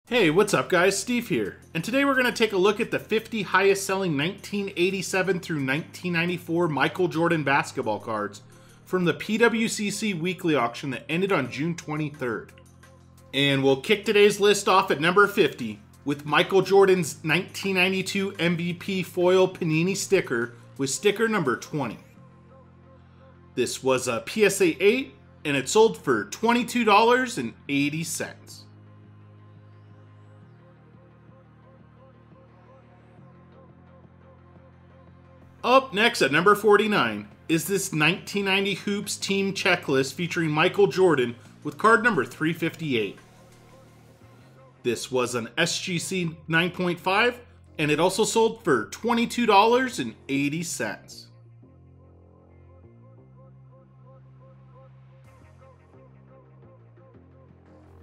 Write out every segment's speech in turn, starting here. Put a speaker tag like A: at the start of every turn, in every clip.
A: Hey, what's up guys? Steve here, and today we're going to take a look at the 50 highest selling 1987 through 1994 Michael Jordan basketball cards from the PWCC weekly auction that ended on June 23rd. And we'll kick today's list off at number 50 with Michael Jordan's 1992 MVP foil Panini sticker with sticker number 20. This was a PSA 8 and it sold for $22.80. Up next at number 49 is this 1990 Hoops team checklist featuring Michael Jordan with card number 358. This was an SGC 9.5 and it also sold for $22.80.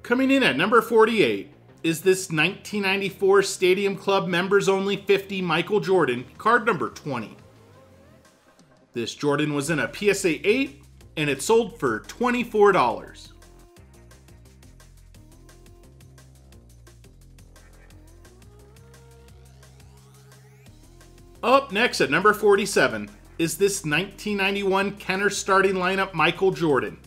A: Coming in at number 48 is this 1994 Stadium Club members only 50 Michael Jordan, card number 20. This Jordan was in a PSA 8 and it sold for $24. Up next at number 47 is this 1991 Kenner starting lineup Michael Jordan.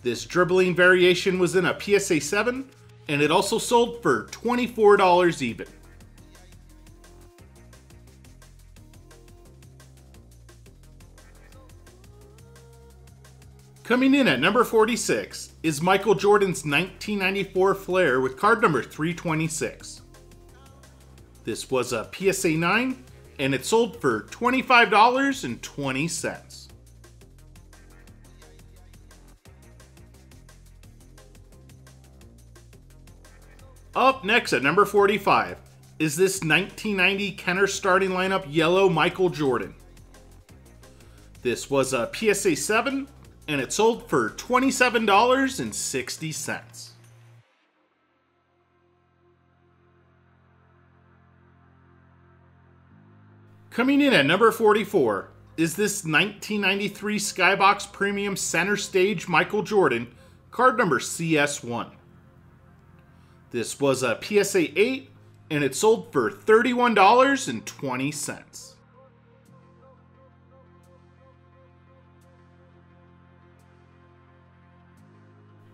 A: This dribbling variation was in a PSA 7 and it also sold for $24 even. Coming in at number 46 is Michael Jordan's 1994 Flair with card number 326. This was a PSA 9 and it sold for $25.20. Up next at number 45 is this 1990 Kenner starting lineup yellow Michael Jordan. This was a PSA 7 and it sold for $27.60. Coming in at number 44 is this 1993 Skybox Premium Center Stage Michael Jordan, card number CS1. This was a PSA 8 and it sold for $31.20.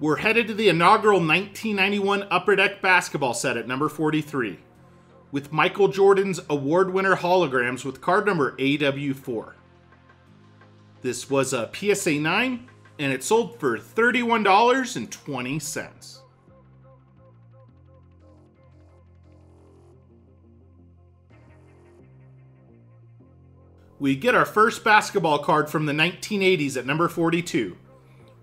A: We're headed to the inaugural 1991 Upper Deck basketball set at number 43, with Michael Jordan's award winner holograms with card number AW4. This was a PSA 9 and it sold for $31.20. We get our first basketball card from the 1980s at number 42,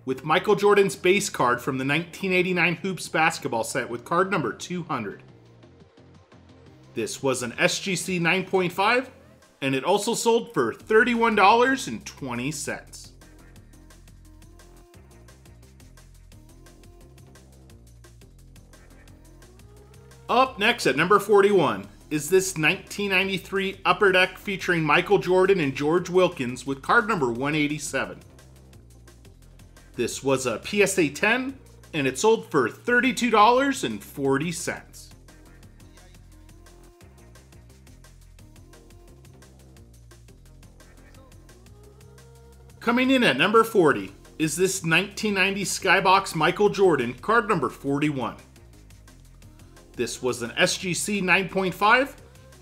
A: with Michael Jordan's base card from the 1989 Hoops basketball set with card number 200. This was an SGC 9.5 and it also sold for $31.20. Up next at number 41 is this 1993 Upper Deck featuring Michael Jordan and George Wilkins with card number 187. This was a PSA 10 and it sold for $32.40. Coming in at number 40 is this 1990 Skybox Michael Jordan, card number 41. This was an SGC 9.5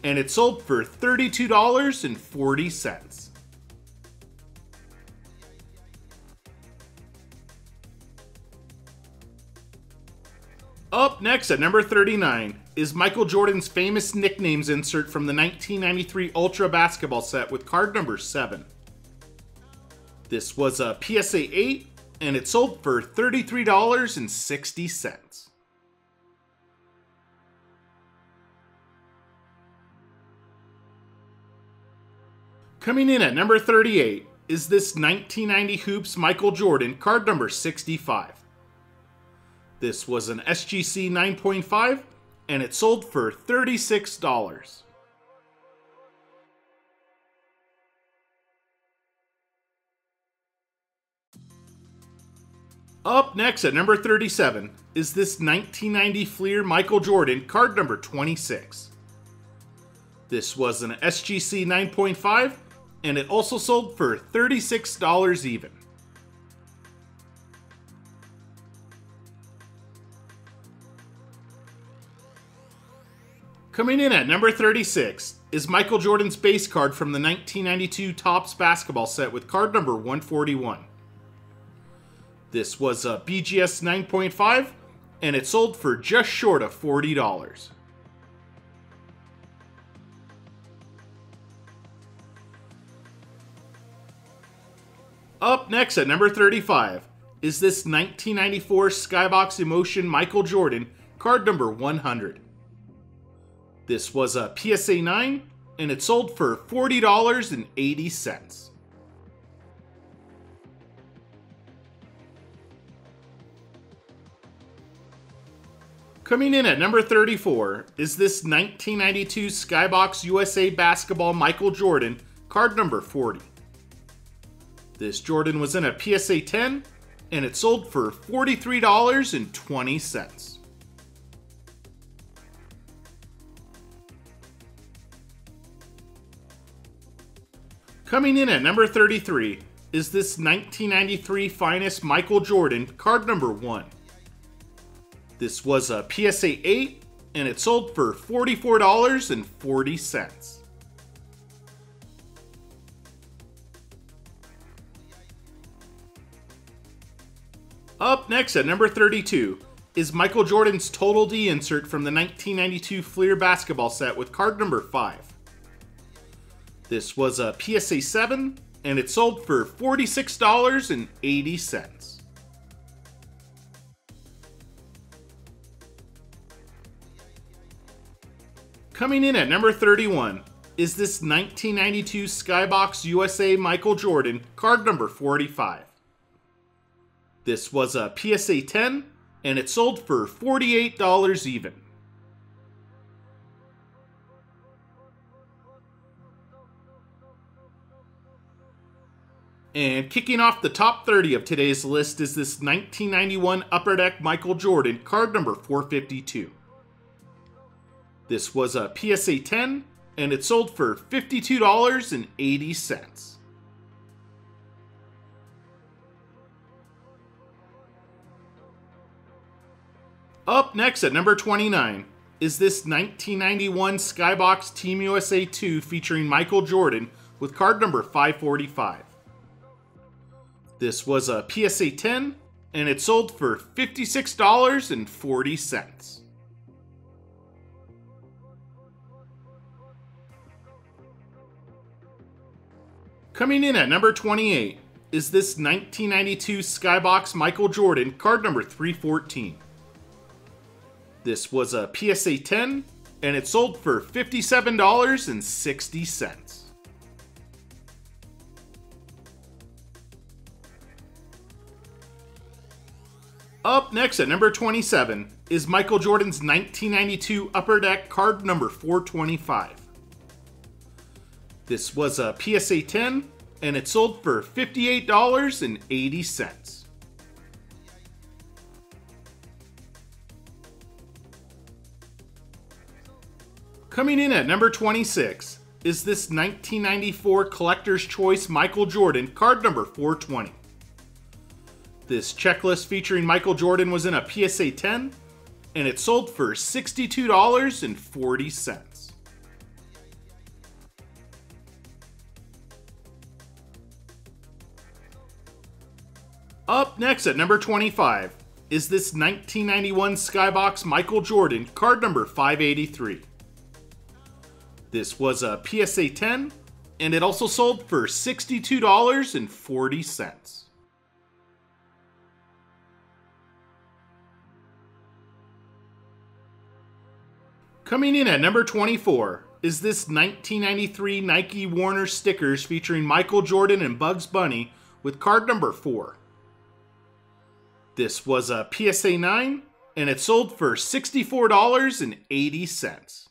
A: and it sold for $32.40. Up next at number 39 is Michael Jordan's famous nicknames insert from the 1993 Ultra basketball set with card number 7. This was a PSA 8 and it sold for $33.60. Coming in at number 38 is this 1990 Hoops Michael Jordan, card number 65. This was an SGC 9.5 and it sold for $36. Up next at number 37 is this 1990 Fleer Michael Jordan, card number 26. This was an SGC 9.5, and it also sold for $36 even. Coming in at number 36 is Michael Jordan's base card from the 1992 Topps basketball set with card number 141. This was a BGS 9.5, and it sold for just short of $40. Up next at number 35 is this 1994 Skybox Emotion Michael Jordan, card number 100. This was a PSA 9, and it sold for $40.80. Coming in at number 34 is this 1992 Skybox USA Basketball Michael Jordan, card number 40. This Jordan was in a PSA 10, and it sold for $43.20. Coming in at number 33 is this 1993 Finest Michael Jordan, card number 1. This was a PSA 8, and it sold for $44.40. Up next at number 32 is Michael Jordan's Total D insert from the 1992 Fleer basketball set with card number 5. This was a PSA 7, and it sold for $46.80. Coming in at number 31 is this 1992 Skybox USA Michael Jordan, card number 45. This was a PSA 10, and it sold for $48 even. And kicking off the top 30 of today's list is this 1991 Upper Deck Michael Jordan, card number 452. This was a PSA 10, and it sold for $52.80. Up next at number 29 is this 1991 Skybox Team USA 2 featuring Michael Jordan with card number 545. This was a PSA 10, and it sold for $56.40. Coming in at number 28 is this 1992 Skybox Michael Jordan, card number 314. This was a PSA 10, and it sold for $57.60. Up next at number 27 is Michael Jordan's 1992 Upper Deck card number 425. This was a PSA 10, and it sold for $58.80. Coming in at number 26 is this 1994 Collector's Choice Michael Jordan, card number 420. This checklist featuring Michael Jordan was in a PSA 10, and it sold for $62.40. Up next at number 25 is this 1991 Skybox Michael Jordan, card number 583. This was a PSA 10, and it also sold for $62.40. Coming in at number 24 is this 1993 Nike Warner stickers featuring Michael Jordan and Bugs Bunny with card number 4. This was a PSA 9, and it sold for $64.80.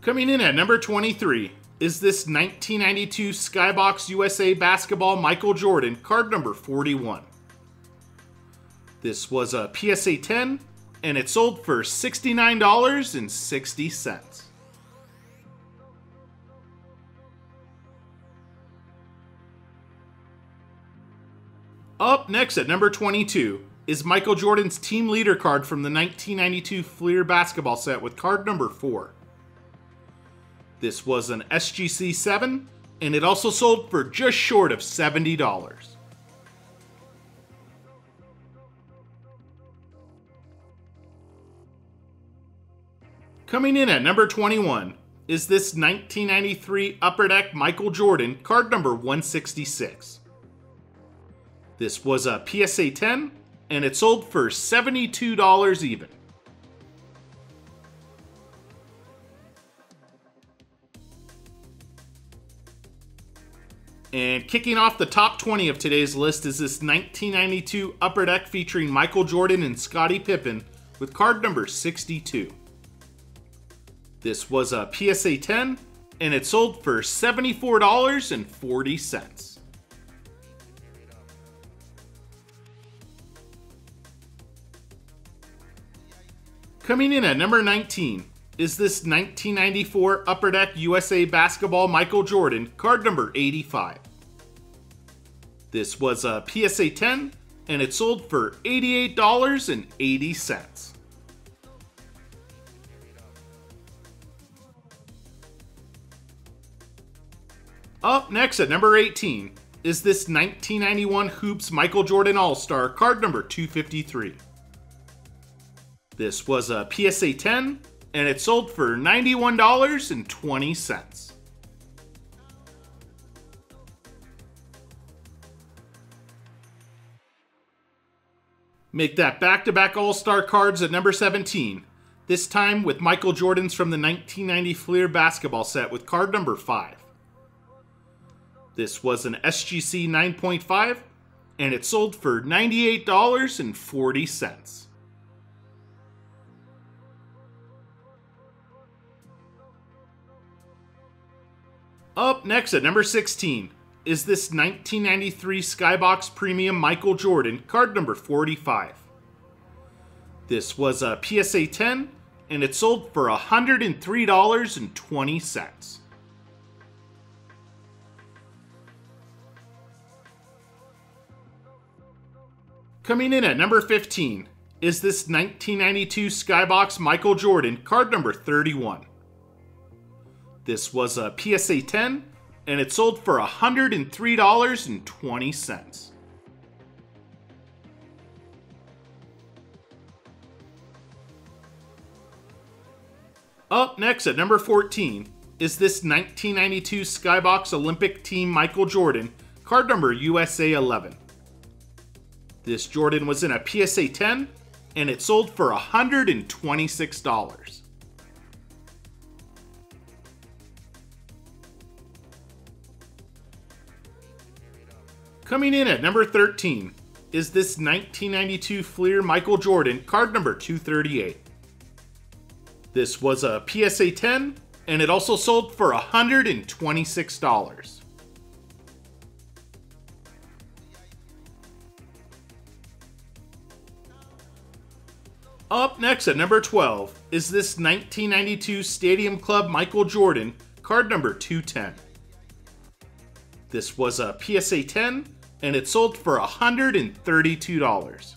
A: Coming in at number 23 is this 1992 Skybox USA Basketball Michael Jordan, card number 41. This was a PSA 10, and it sold for $69.60. Up next at number 22 is Michael Jordan's team leader card from the 1992 Fleer basketball set with card number 4. This was an SGC 7, and it also sold for just short of $70. Coming in at number 21 is this 1993 Upper Deck Michael Jordan, card number 166. This was a PSA 10, and it sold for $72 even. And kicking off the top 20 of today's list is this 1992 Upper Deck featuring Michael Jordan and Scottie Pippen with card number 62. This was a PSA 10, and it sold for $74.40. Coming in at number 19 is this 1994 Upper Deck USA Basketball Michael Jordan, card number 85. This was a PSA 10, and it sold for $88.80. Up next at number 18 is this 1991 Hoops Michael Jordan All-Star, card number 253. This was a PSA 10, and it sold for $91.20. Make that back-to-back All-Star cards at number 17, this time with Michael Jordan's from the 1990 Fleer basketball set with card number 5. This was an SGC 9.5, and it sold for $98.40. Up next at number 16 is this 1993 Skybox Premium Michael Jordan, card number 45. This was a PSA 10, and it sold for $103.20. Coming in at number 15 is this 1992 Skybox Michael Jordan, card number 31. This was a PSA 10, and it sold for $103.20. Up next at number 14 is this 1992 Skybox Olympic Team Michael Jordan, card number USA 11. This Jordan was in a PSA 10, and it sold for $126. Coming in at number 13 is this 1992 Fleer Michael Jordan, card number 238. This was a PSA 10, and it also sold for $126. Up next at number 12 is this 1992 Stadium Club Michael Jordan, card number 210. This was a PSA 10, and it sold for $132.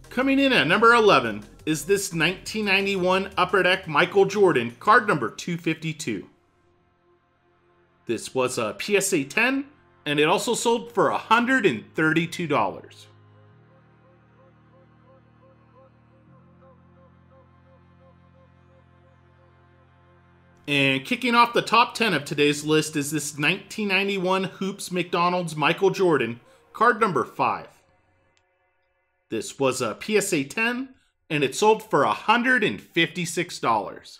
A: Coming in at number 11 is this 1991 Upper Deck Michael Jordan, card number 252. This was a PSA 10, and it also sold for $132. And kicking off the top 10 of today's list is this 1991 Hoops McDonald's Michael Jordan, card number 5. This was a PSA 10, and it sold for $156.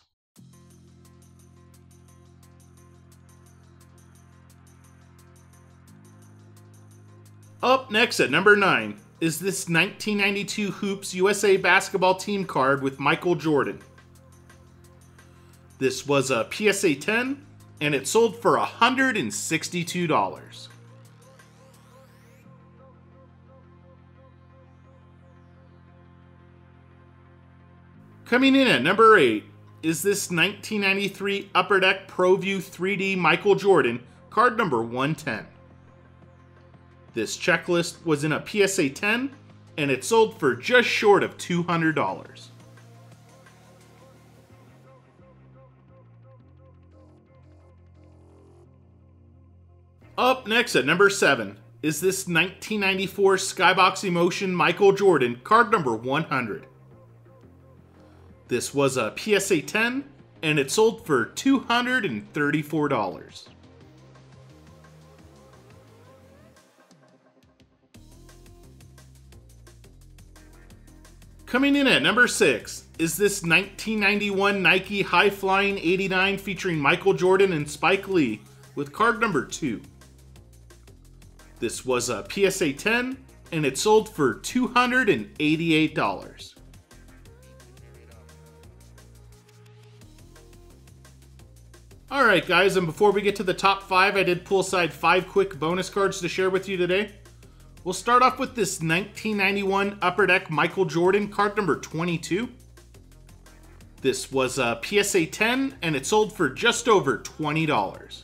A: Up next at number 9 is this 1992 Hoops USA basketball team card with Michael Jordan. This was a PSA 10, and it sold for $162. Coming in at number 8 is this 1993 Upper Deck Pro View 3D Michael Jordan, card number 110. This checklist was in a PSA 10, and it sold for just short of $200. Up next at number 7 is this 1994 Skybox Emotion Michael Jordan, card number 100. This was a PSA 10, and it sold for $234. Coming in at number 6 is this 1991 Nike High Flying 89 featuring Michael Jordan and Spike Lee with card number 2. This was a PSA 10, and it sold for $288. Alright guys, and before we get to the top 5, I did pull aside 5 quick bonus cards to share with you today. We'll start off with this 1991 Upper Deck Michael Jordan, card number 22. This was a PSA 10, and it sold for just over $20.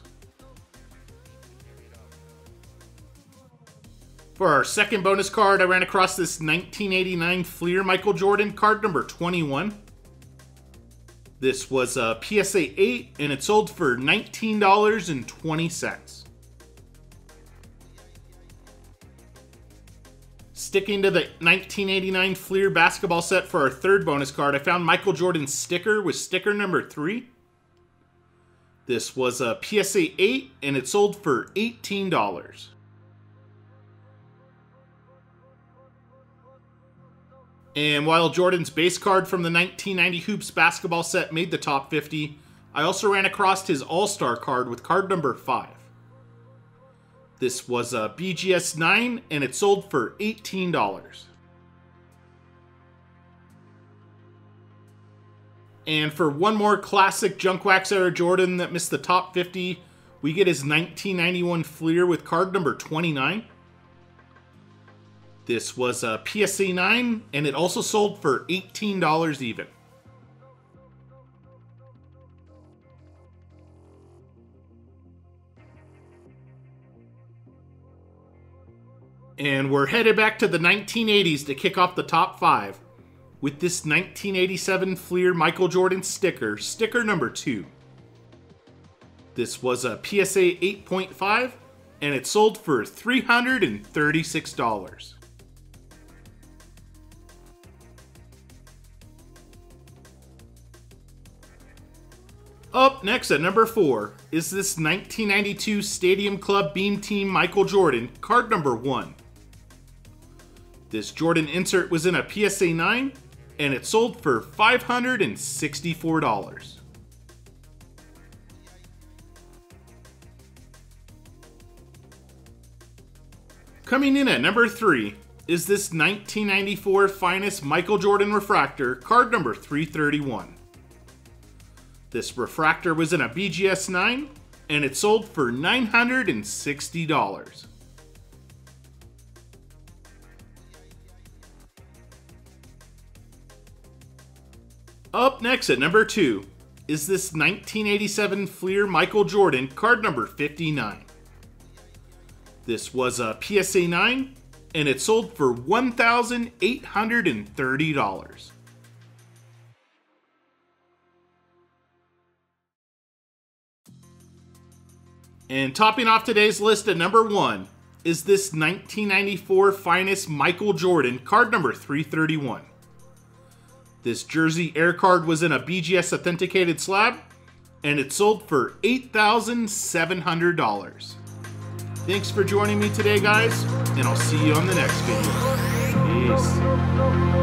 A: For our second bonus card, I ran across this 1989 Fleer Michael Jordan, card number 21. This was a PSA 8, and it sold for $19.20. Sticking to the 1989 Fleer basketball set for our third bonus card, I found Michael Jordan's sticker with sticker number 3. This was a PSA 8, and it sold for $18. And while Jordan's base card from the 1990 Hoops basketball set made the top 50, I also ran across his All-Star card with card number 5. This was a BGS 9, and it sold for $18. And for one more classic Junk Wax era Jordan that missed the top 50, we get his 1991 Fleer with card number 29. This was a PSA 9, and it also sold for $18 even. And we're headed back to the 1980s to kick off the top 5 with this 1987 Fleer Michael Jordan sticker, sticker number 2. This was a PSA 8.5, and it sold for $336. Up next at number 4 is this 1992 Stadium Club Beam Team Michael Jordan, card number 1. This Jordan insert was in a PSA 9, and it sold for $564. Coming in at number 3 is this 1994 Finest Michael Jordan Refractor, card number 331. This refractor was in a BGS 9, and it sold for $960. Up next at number 2 is this 1987 Fleer Michael Jordan, card number 59. This was a PSA 9, and it sold for $1,830. And topping off today's list at number 1 is this 1994 Finest Michael Jordan, card number 331. This jersey air card was in a BGS authenticated slab, and it sold for $8,700. Thanks for joining me today, guys, and I'll see you on the next video. Peace.